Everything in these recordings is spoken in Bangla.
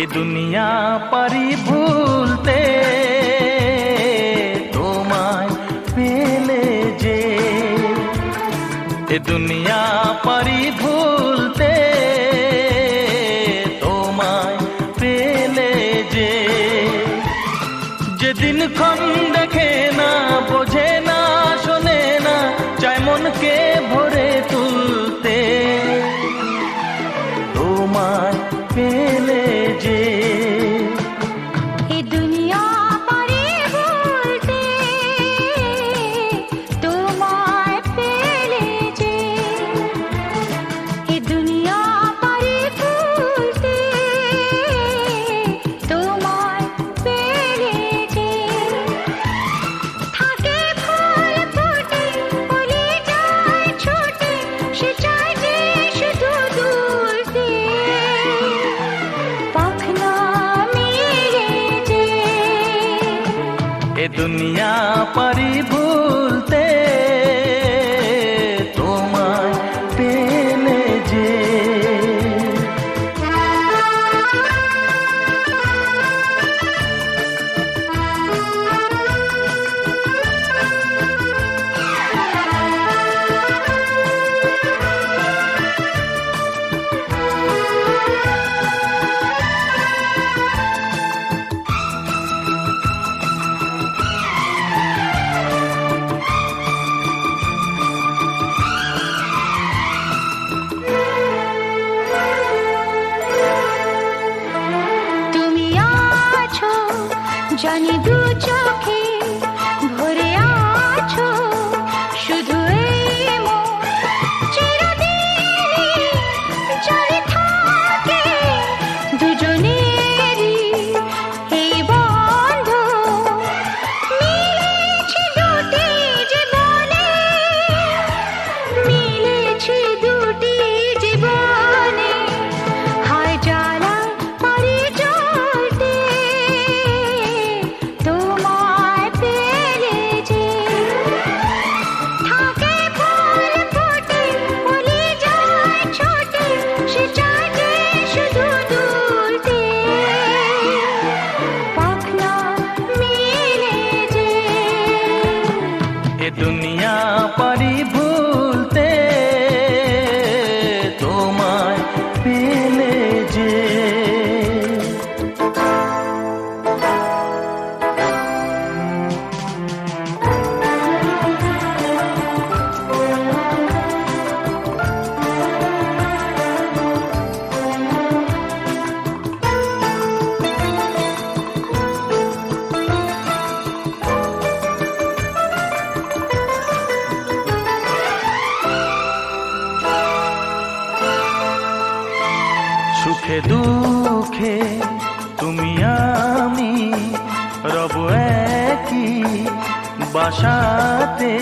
এ দুনিয়া পারি ভুলতে তোমায় পেলে যে, এ দুনিয়া পারি ভুলতে তোমায় পেলে যে, যেদিন ক্ষণ দেখে না, বোঝে না, শোনে না, চায় মনকে ভরে তুলতে তোমায় পেলে যে। এ দুনিয়া পারি ভুলতে তোমায় পেলে যে, এ দুনিয়া পারি ভুলতে তোমায় পেলে যে। থাকে ফুল ফুটে বলে যায় ছোটে, সে চায় যে শুধু দুলতে পাখনা মেলে যে। এ দুনিয়া পারি ভুলতে তোমায় পেলে যে। তুমি আছো জানি দু চোখে ভরে আছো, শুধু এই মন চিরদিনই জানি থাকে দুজনেরই এই বন্ধন। মিলেছে দুটি জীবনে, মিলেছে দুটি জীবনে, হায় জ্বালা পারি জ্বলতে তোমায় পেলে যে। থাকে ফুল ফোটে বলে যায় ছোটে, সে চায় যে শুধু দুলতে পাখনা মেলে যে। এ দুনিয়া পারি ভুলতে তোমায় পেলে যে। সুখে দুঃখে তুমি আমি রব একই বাসাতে,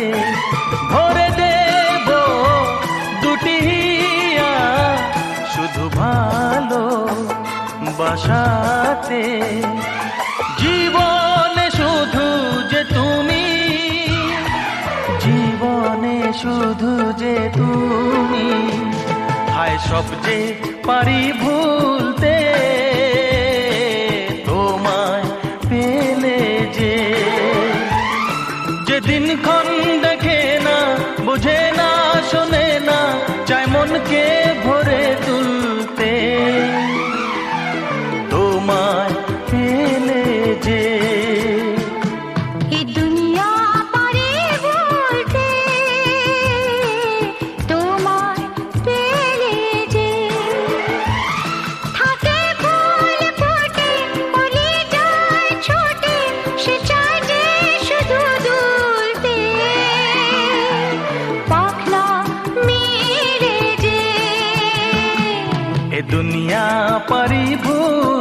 ভরে দেব দুটি হিয়া শুধু ভালো বাসাতে। জীবনে শুধু যে তুমি, জীবনে শুধু যে তুমি, হায় সব যে পারি ভুলতে তোমায় পেলে যে। যেদিন ক্ষণ দেখে না, বোঝে না, শোনে না, চায় মনকে ভরে তুলতে তোমায় পেলে যে। এ দুনিয়া পারি ভুলতে তোমায় পেলে যে। থাকে ফুল ফোটে বলে যায় ছোটে, সে চায় যে শুধু দুলতে পাখনা মেলে যে। এ দুনিয়া পারি ভুলতে